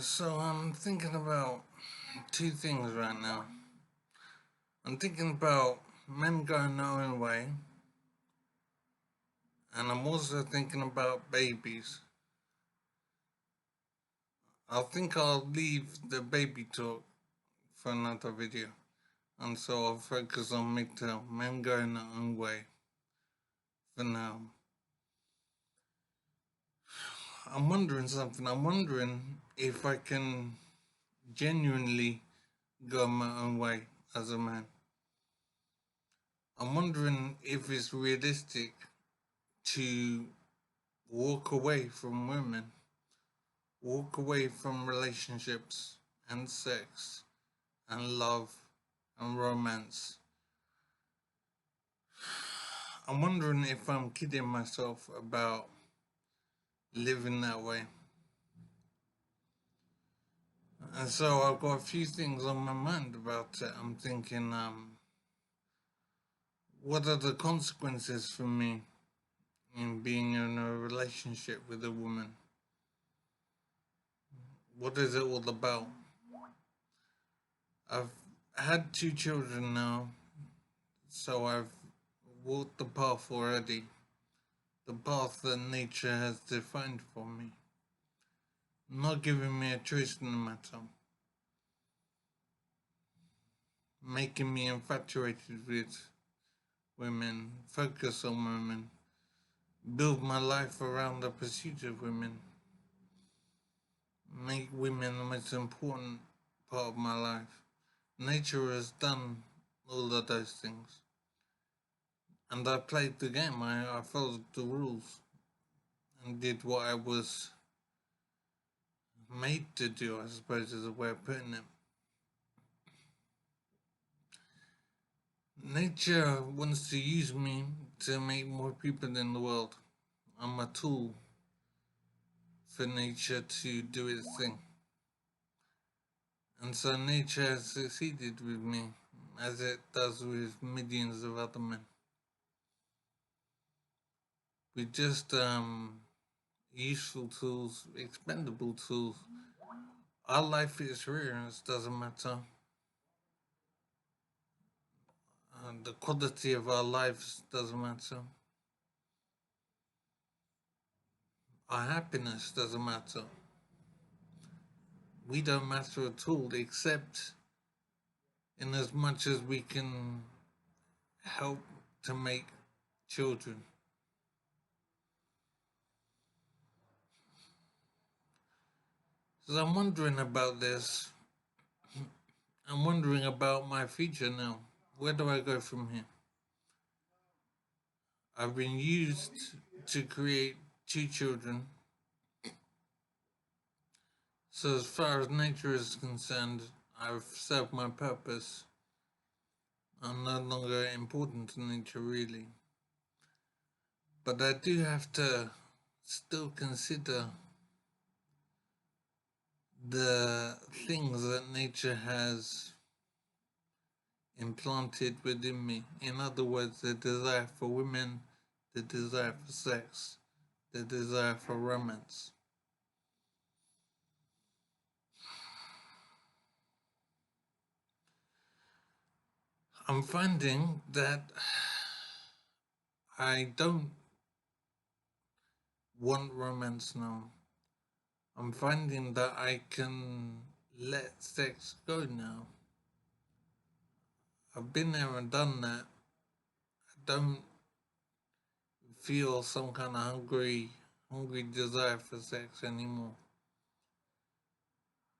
So I'm thinking about two things right now. I'm thinking about men going their own way, and I'm also thinking about babies. I'll leave the baby talk for another video, and so I'll focus on MGTOW, men going their own way, for now. I'm wondering something. I'm wondering if I can genuinely go my own way as a man. I'm wondering if it's realistic to walk away from women, walk away from relationships and sex and love and romance. I'm wondering if I'm kidding myself about living that way. And so I've got a few things on my mind about it. I'm thinking, what are the consequences for me in being in a relationship with a woman? What is it all about? I've had two children now, so I've walked the path already. The path that nature has defined for me. Not giving me a choice in the matter. Making me infatuated with women, focus on women, build my life around the pursuit of women, make women the most important part of my life. Nature has done all of those things. And I played the game, I followed the rules and did what I was made to do, I suppose is a way of putting it. Nature wants to use me to make more people in the world. I'm a tool for nature to do its thing. And so nature has succeeded with me, as it does with millions of other men. With just useful tools, expendable tools, our life experience doesn't matter. The quality of our lives doesn't matter. Our happiness doesn't matter. We don't matter at all, except in as much as we can help to make children. So I'm wondering about this. I'm wondering about my future now. Where do I go from here? I've been used to create two children. So as far as nature is concerned, I've served my purpose. I'm no longer important to nature really. But I do have to still consider the things that nature has implanted within me. In other words, the desire for women, the desire for sex, the desire for romance. I'm finding that I don't want romance now. I'm finding that I can let sex go now. I've been there and done that. I don't feel some kind of hungry desire for sex anymore.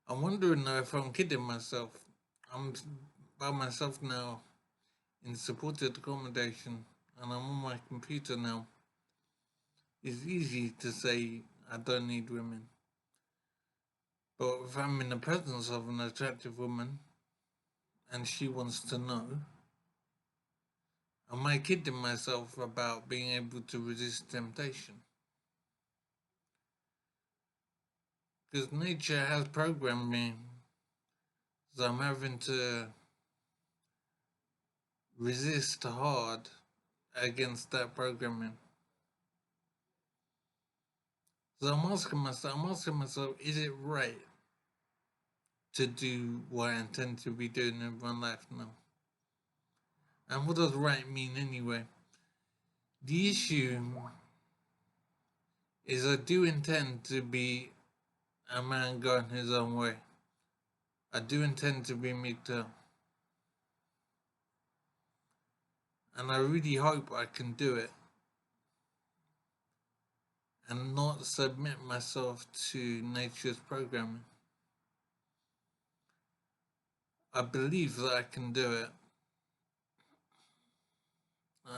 I'm wondering though if I'm kidding myself. I'm by myself now in supported accommodation and I'm on my computer now. It's easy to say I don't need women. But if I'm in the presence of an attractive woman and she wants to know, am I kidding myself about being able to resist temptation? Because nature has programmed me, so I'm having to resist hard against that programming. So I'm asking myself, is it right to do what I intend to be doing in my life now. And what does right mean anyway? The issue is I do intend to be a man going his own way. I do intend to be MGTOW. And I really hope I can do it and not submit myself to nature's programming. I believe that I can do it.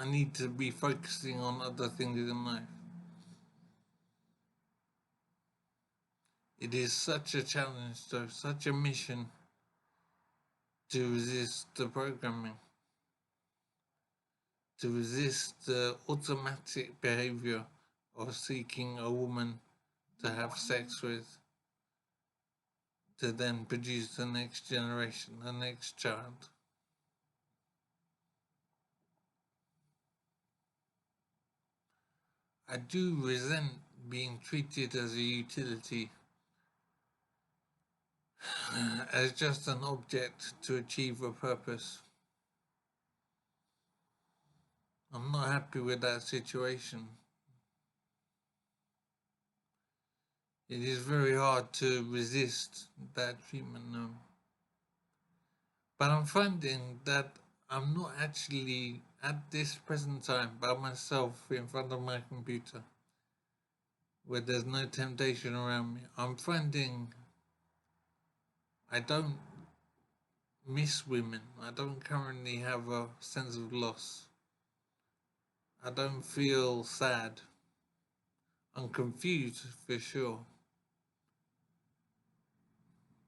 I need to be focusing on other things in life. It is such a challenge, though, such a mission to resist the programming, to resist the automatic behavior of seeking a woman to have sex with, to then produce the next generation, the next child. I do resent being treated as a utility, as just an object to achieve a purpose. I'm not happy with that situation. It is very hard to resist that treatment now. But I'm finding that I'm not actually, at this present time, by myself in front of my computer, where there's no temptation around me. I'm finding I don't miss women. I don't currently have a sense of loss. I don't feel sad. I'm confused for sure.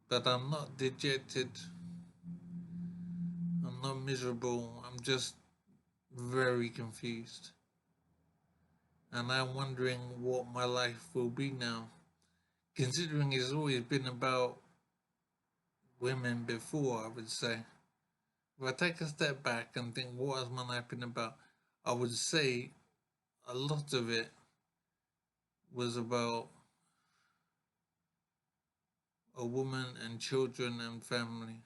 But I'm not dejected. I'm not miserable. I'm just very confused. And I'm wondering what my life will be now. Considering it's always been about women before, I would say. If I take a step back and think, what has my life been about? I would say a lot of it was about a woman and children and family.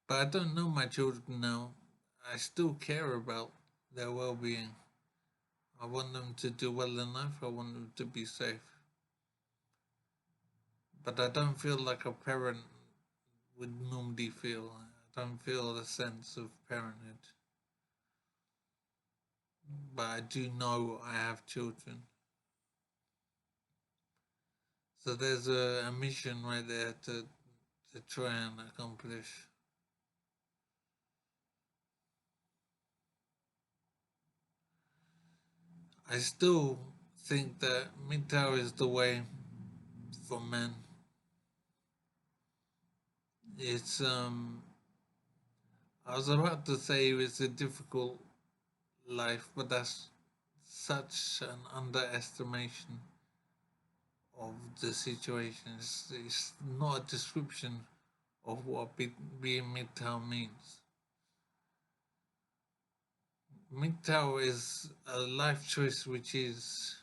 But I don't know my children now. I still care about their well-being. I want them to do well in life. I want them to be safe. But I don't feel like a parent would normally feel. I don't feel a sense of parenthood. But I do know I have children. So there's a mission right there to try and accomplish. I still think that MGTOW is the way for men. It's I was about to say it's a difficult life, but that's such an underestimation of the situation. It's not a description of what being MGTOW means. MGTOW is a life choice which is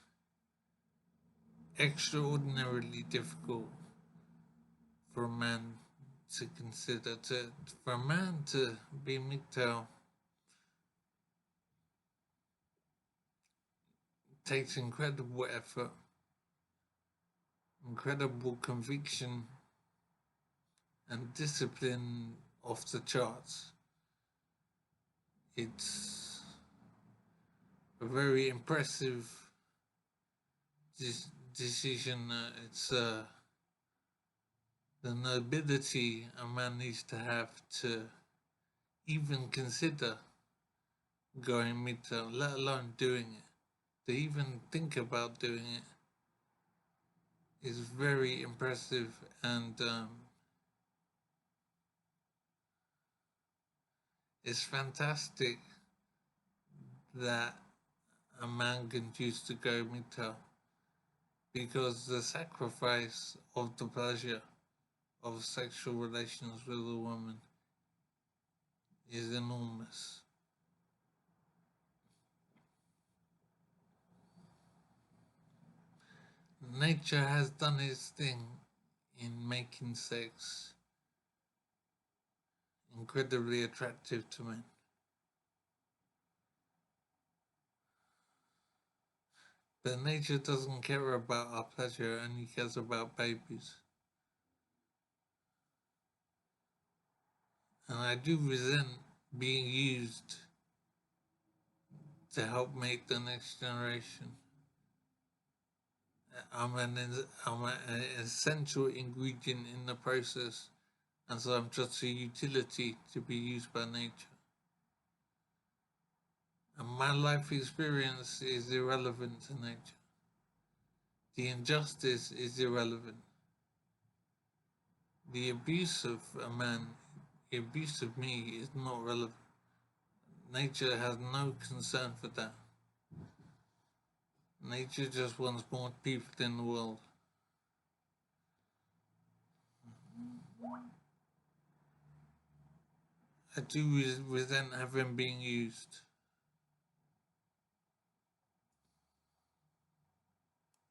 extraordinarily difficult for a man to consider. For a man to be MGTOW takes incredible effort, incredible conviction, and discipline off the charts. It's a very impressive decision. It's the nobility a man needs to have to even consider going MGTOW, let alone doing it. To even think about doing it is very impressive, and it's fantastic that a man can choose to go MGTOW, because the sacrifice of the pleasure of sexual relations with a woman is enormous. nature has done its thing in making sex incredibly attractive to men. But nature doesn't care about our pleasure, it only cares about babies. And I do resent being used to help make the next generation. I'm an essential ingredient in the process, and so I'm just a utility to be used by nature. And my life experience is irrelevant to nature. The injustice is irrelevant. The abuse of a man, the abuse of me is not relevant. Nature has no concern for that. Nature just wants more people in the world. I do resent having been used.